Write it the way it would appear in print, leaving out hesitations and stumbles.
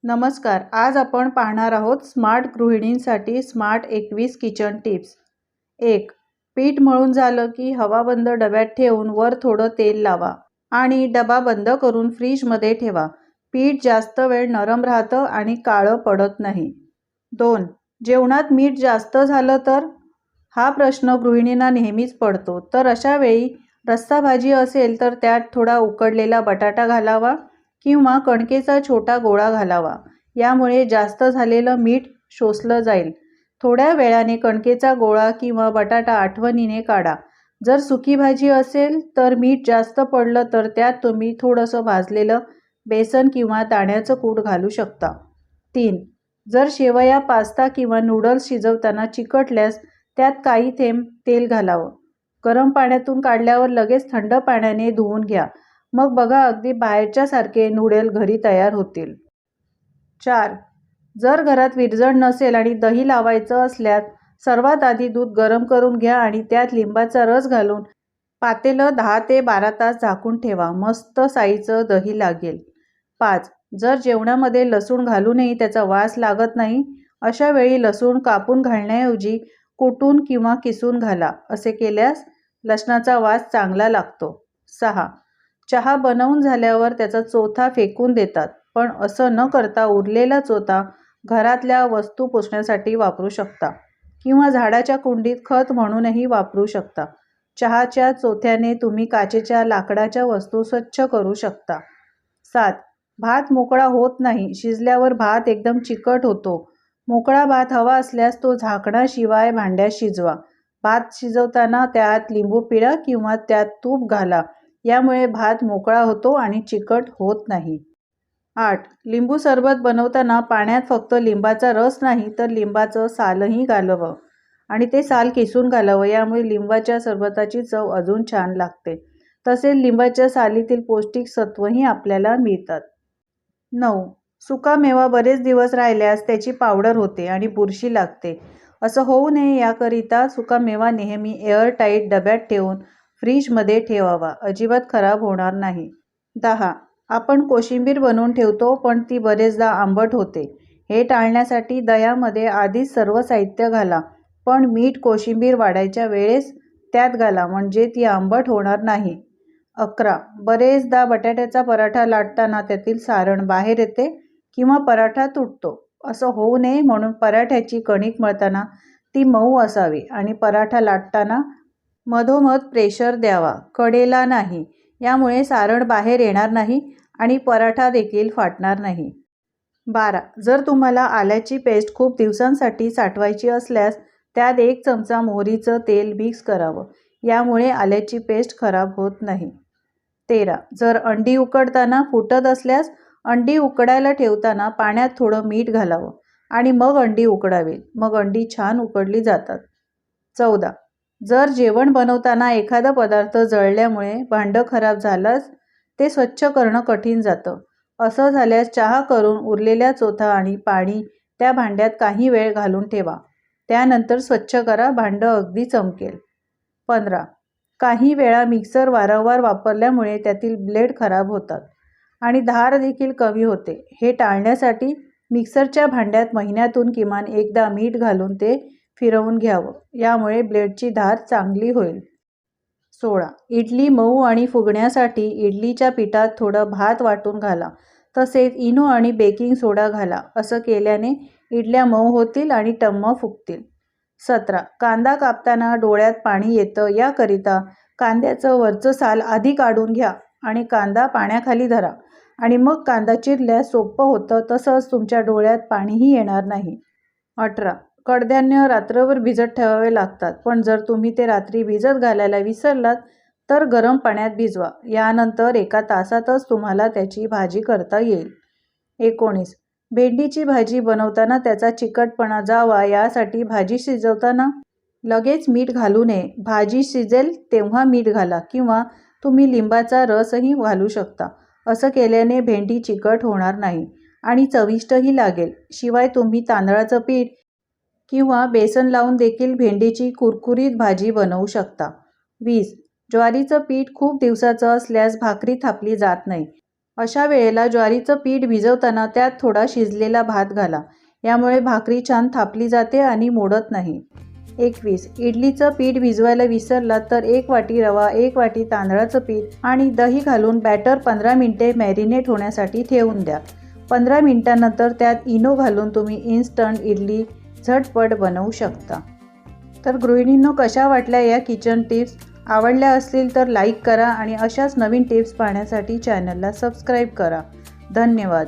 नमस्कार. आज आपण पाहणार आहोत स्मार्ट गृहिणींसाठी स्मार्ट 21 किचन टिप्स. 1. पीठ मळून झालं की हवाबंद डब्यात ठेवून वर थोडं तेल लावा आणि डबा बंद करून फ्रीजमध्ये ठेवा. पीठ जास्त वेळ नरम राहतं आणि काळं पडत नाही. 2. जेवणात मीठ जास्त झालं तर? हा प्रश्न गृहिणींना नेहमीच पडतो. तर अशा वेळी रस्सा भाजी असेल तर त्यात थोडा उकडलेला बटाटा घालावा किंवा कणकेचा छोटा गोळा घालावा. यामुळे जास्त झालेलं मीठ शोषलं जाईल. थोड्या वेळाने कणकेचा गोळा किंवा बटाटा आठवणीने काढा. जर सुकी भाजी असेल तर मीठ जास्त पडलं तर त्यात तुम्ही थोडंसं भाजलेलं बेसन किंवा दाण्याचं कूट घालू शकता. 3. जर शेवया, पास्ता किंवा नूडल्स शिजवताना चिकटल्यास त्यात काही थेंब तेल घालावं. गरम पाण्यातून काढल्यावर लगेच थंड पाण्याने धुवून घ्या. मग बघा, अगदी बाहेरच्यासारखे नूडल घरी तयार होतील. 4. जर घरात विरजण नसेल आणि दही लावायचं असल्यास सर्वात आधी दूध गरम करून घ्या आणि त्यात लिंबाचा रस घालून पातेलं 10 ते 12 तास झाकून ठेवा. मस्त साईचं दही लागेल. 5. जर जेवणामध्ये लसूण घालूनही त्याचा वास लागत नाही, अशा वेळी लसूण कापून घालण्याऐवजी कुटून किंवा किसून घाला. असे केल्यास लसणाचा वास चांगला लागतो. 6. चहा बनवून झाल्यावर त्याचा चोथा फेकून देतात, पण असं न करता उरलेला चोथा घरातल्या वस्तू पुसण्यासाठी वापरू शकता किंवा झाडाच्या कुंडीत खत म्हणूनही वापरू शकता. चहाच्या चोथ्याने तुम्ही काचेच्या, लाकडाच्या वस्तू स्वच्छ करू शकता. 7. भात मोकळा होत नाही. शिजल्यावर भात एकदम चिकट होतो. मोकळा भात हवा असल्यास तो झाकणाशिवाय भांड्यात शिजवा. भात शिजवताना त्यात लिंबू पिळा किंवा त्यात तूप घाला. यामुळे भात मोकळा होतो आणि चिकट होत नाही. 8. लिंबू सरबत बनवताना पाण्यात फक्त लिंबाचा रस नाही तर लिंबाचं सालही घालावं आणि ते साल किसून घालावं. यामुळे लिंबाच्या सरबताची चव अजून छान लागते. तसेच लिंबाच्या सालीतील पौष्टिक सत्वही आपल्याला मिळतात. 9. सुका मेवा बरेच दिवस राहिल्यास त्याची पावडर होते आणि बुरशी लागते. असं होऊ नये याकरिता सुका मेवा नेहमी एअरटाईट डब्यात ठेवून फ्रीजमध्ये ठेवावा. अजिबात खराब होणार नाही. 10. आपण कोशिंबीर बनवून ठेवतो पण ती बरेचदा आंबट होते. हे टाळण्यासाठी दह्यामध्ये आधीच सर्व साहित्य घाला, पण मीठ कोशिंबीर वाढायच्या वेळेस त्यात घाला, म्हणजे ती आंबट होणार नाही. 11. बरेचदा बटाट्याचा पराठा लाटताना त्यातील सारण बाहेर येते किंवा पराठा तुटतो. असं होऊ नये म्हणून पराठ्याची कणिक मळताना ती मऊ असावी आणि पराठा लाटताना मधोमध प्रेशर द्यावा, कडेला नाही. यामुळे सारण बाहेर येणार नाही आणि पराठा देखील फाटणार नाही. 12. जर तुम्हाला आल्याची पेस्ट खूप दिवसांसाठी साठवायची असल्यास त्यात 1 चमचा मोहरीचं तेल मिक्स करावं. यामुळे आल्याची पेस्ट खराब होत नाही. 13. जर अंडी उकडताना फुटत असल्यास अंडी उकडायला ठेवताना पाण्यात थोडं मीठ घालावं आणि मग अंडी उकडावी. मग अंडी छान उकडली जातात. 14. जर जेवण बनवताना एखादा पदार्थ जळल्यामुळे भांडं खराब झाल्यास ते स्वच्छ करणं कठीण जातं. असं झाल्यास चहा करून उरलेल्या चोथा आणि पाणी त्या भांड्यात काही वेळ घालून ठेवा. त्यानंतर स्वच्छ करा. भांडं अगदी चमकेल. 15. काही वेळा मिक्सर वारंवार वापरल्यामुळे त्यातील ब्लेड खराब होतात आणि धार देखील कमी होते. हे टाळण्यासाठी मिक्सरच्या भांड्यात महिन्यातून किमान एकदा मीठ घालून ते फिरवून घ्यावं. यामुळे ब्लेडची धार चांगली होईल. 16. इडली मऊ आणि फुगण्यासाठी इडलीच्या पिठात थोडं भात वाटून घाला. तसेच इनो आणि बेकिंग सोडा घाला. असं केल्याने इडल्या मऊ होतील आणि टम्म फुगतील. 17. कांदा कापताना डोळ्यात पाणी येतं. याकरिता कांद्याचं वरचं साल आधी काढून घ्या आणि कांदा पाण्याखाली धरा आणि मग कांदा चिरल्यास सोपं होतं. तसंच तुमच्या डोळ्यात पाणीही येणार नाही. 18. कडधान्य रात्रभर भिजत ठेवावे लागतात, पण जर तुम्ही ते रात्री भिजत घालायला विसरलात तर गरम पाण्यात भिजवा. यानंतर 1 तासातच तुम्हाला त्याची भाजी करता येईल. 19. भेंडीची भाजी बनवताना त्याचा चिकटपणा जावा यासाठी भाजी शिजवताना लगेच मीठ घालू नये. भाजी शिजेल तेव्हा मीठ घाला किंवा तुम्ही लिंबाचा रसही घालू शकता. असं केल्याने भेंडी चिकट होणार नाही आणि चविष्टही लागेल. शिवाय तुम्ही तांदळाचं पीठ किंवा बेसन लावून देखील भेंडीची कुरकुरीत भाजी बनवू शकता. 20. ज्वारीचं पीठ खूप दिवसाचं असल्यास भाकरी थापली जात नाही. अशा वेळेला ज्वारीचं पीठ भिजवताना त्यात थोडा शिजलेला भात घाला. यामुळे भाकरी छान थापली जाते आणि मोडत नाही. 21. इडलीचं पीठ भिजवायला विसरलात तर 1 वाटी रवा, 1 वाटी तांदळाचं पीठ आणि दही घालून बॅटर 15 मिनिटे मॅरिनेट होण्यासाठी ठेवून द्या. 15 मिनिटांनंतर त्यात इनो घालून तुम्ही इन्स्टंट इडली झटपट बनवू शकता. तर गृहिणींनो, कशा वाटल्या या किचन टिप्स? आवडल्या असतील तर लाईक करा आणि अशाच नवीन टिप्स पाहण्यासाठी चॅनलला सबस्क्राईब करा. धन्यवाद.